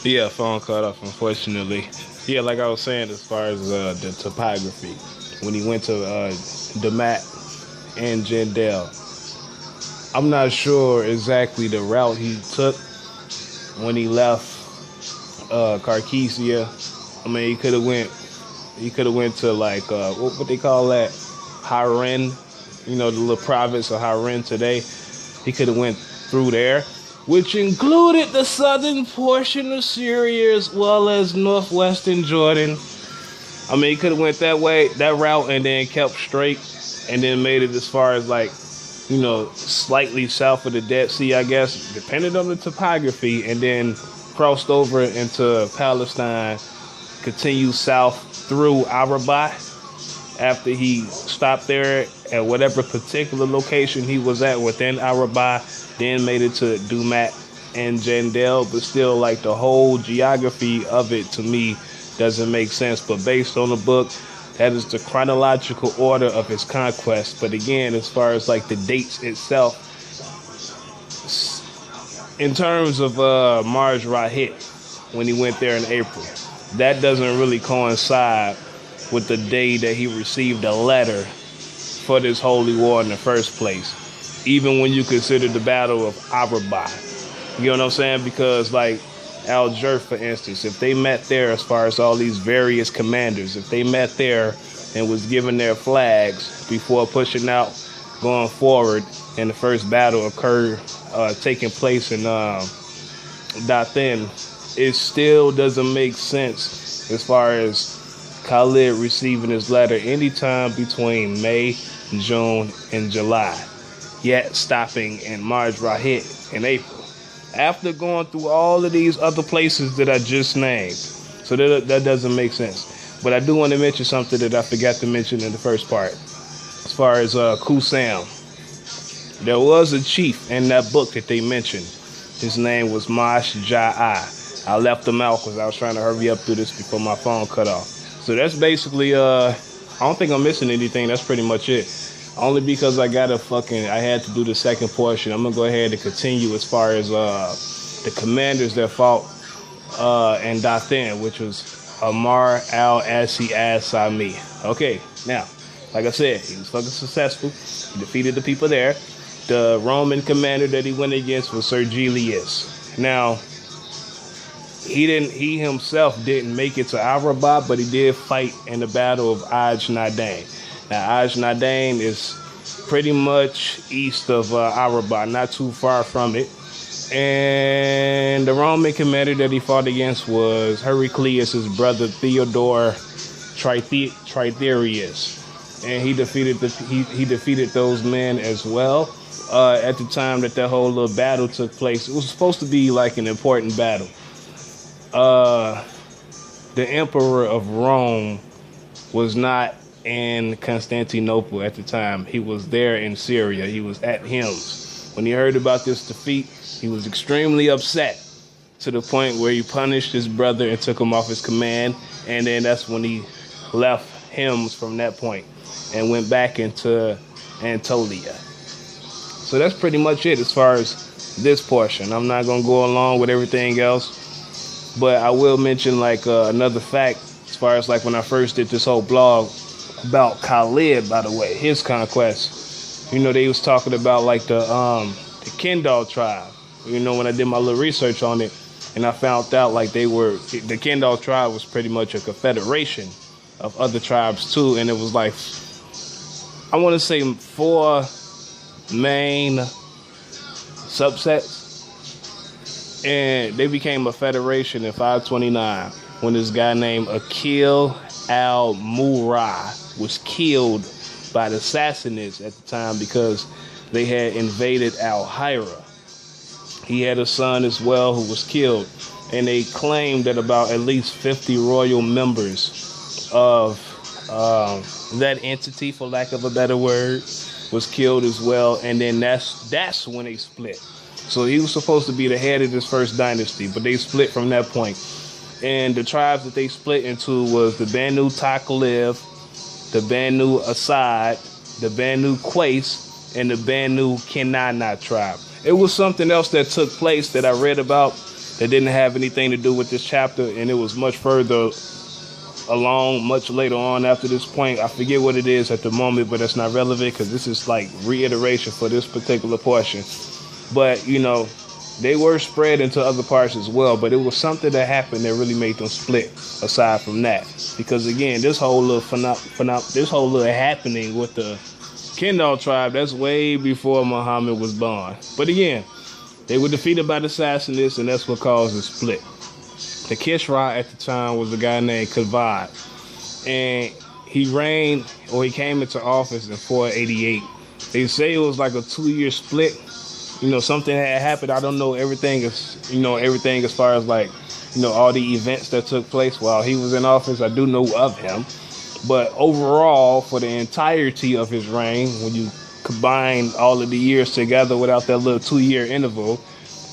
Yeah, phone cut off, unfortunately. Yeah, like I was saying, as far as the topography, when he went to Demat and Jandel, I'm not sure exactly the route he took when he left Carkesia. I mean, he could have went to like what they call that, Haren, the little province of Haren today. He could have went through there, which included the southern portion of Syria as well as northwestern Jordan. I mean, he could have went that route, and then kept straight, and then made it as far as like, slightly south of the Dead Sea, I guess, depending on the topography, and then crossed over into Palestine, continued south through Arabah after he stopped there at whatever particular location he was at within Arabah, then made it to Dumat and Jandel, but still, like, the whole geography of it to me doesn't make sense. But based on the book, that is the chronological order of his conquest. But again, as far as like the dates itself, in terms of Marj Rahit, when he went there in April, that doesn't really coincide with the day that he received a letter for this holy war in the first place, even when you consider the Battle of Arabah. You know what I'm saying? Because like Alger, for instance, if they met there, as far as all these various commanders, if they met there and was given their flags before pushing out, going forward, and the first battle occurred, taking place in Dathan, it still doesn't make sense as far as Khalid receiving his letter anytime between May, June, and July, yet stopping in Marj Rahit in April, after going through all of these other places that I just named. So that doesn't make sense. But I do want to mention something that I forgot to mention in the first part. As far as Kusam, there was a chief in that book that they mentioned. His name was Mash Ja'i. I left him out because I was trying to hurry up through this before my phone cut off. So that's basically, I don't think I'm missing anything. That's pretty much it. Only because I had to do the second portion. I'm going to go ahead and continue as far as the commanders that fought in Dathan, which was Amar al-Asi as-Sami. Okay, now, like I said, he was fucking successful. He defeated the people there. The Roman commander that he went against was Sergilius. Now, he himself didn't make it to Arabah, but he did fight in the Battle of Aj-Nadain. Now, Aj-Nadain is pretty much east of Arabah, not too far from it. And the Roman commander that he fought against was Heraclius' brother Theodore Tritherius. And he defeated those men as well. At the time that whole little battle took place, it was supposed to be like an important battle. The emperor of Rome was not in Constantinople at the time. He was there in Syria. He was at Hims. When he heard about this defeat, he was extremely upset, to the point where he punished his brother and took him off his command. And then that's when he left Hims from that point and went back into Anatolia. So that's pretty much it as far as this portion. I'm not going to go along with everything else, but I will mention like another fact as far as like when I first did this whole blog about Khalid, by the way, his conquest. They was talking about like the Kendall tribe. When I did my little research on it, and I found out like the Kendall tribe was pretty much a confederation of other tribes too, and it was like, I want to say 4 main subsets, and they became a federation in 529 when this guy named Akil al-Murrah was killed by the Sassanids at the time because they had invaded Al-Hira. He had a son as well who was killed, and they claimed that about at least 50 royal members of that entity, for lack of a better word, was killed as well. And then that's when they split. So he was supposed to be the head of this first dynasty, but they split from that point. And the tribes that they split into was the Banu Taqlib, the Banu Asad, the Banu Qais, and the Banu Kinana tribe. It was something else that took place that I read about that didn't have anything to do with this chapter, and it was much further along, much later on after this point. I forget what it is at the moment, but that's not relevant because this is like reiteration for this particular portion. But, you know, they were spread into other parts as well, but it was something that happened that really made them split aside from that. Because again, this whole little happening with the Kendall tribe, that's way before Muhammad was born. But again, they were defeated by the Sassanids, and that's what caused the split. The Kishra at the time was a guy named Kavad, and he came into office in 488. They say it was like a 2-year split. You know, something had happened. I don't know everything as far as like, you know, all the events that took place while he was in office. I do know of him. But overall, for the entirety of his reign, when you combine all of the years together without that little 2-year interval,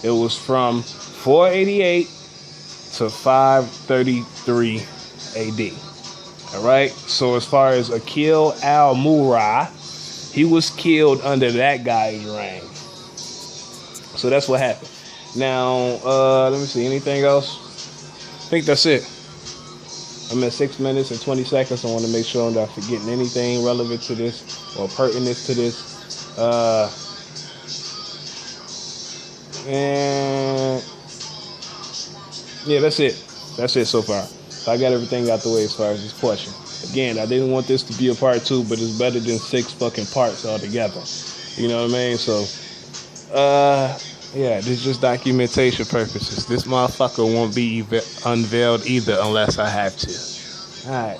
it was from 488 to 533 AD. All right. So as far as Akil al-Murrah, he was killed under that guy's reign. So that's what happened. Now, let me see. Anything else? I think that's it. I'm at 6 minutes and 20 seconds. I want to make sure I'm not forgetting anything relevant to this or pertinent to this. And yeah, that's it. That's it so far. So I got everything out the way as far as this portion. Again, I didn't want this to be a part 2, but it's better than 6 fucking parts altogether. You know what I mean? So, yeah, this is just documentation purposes. This motherfucker won't be unveiled either unless I have to. All right.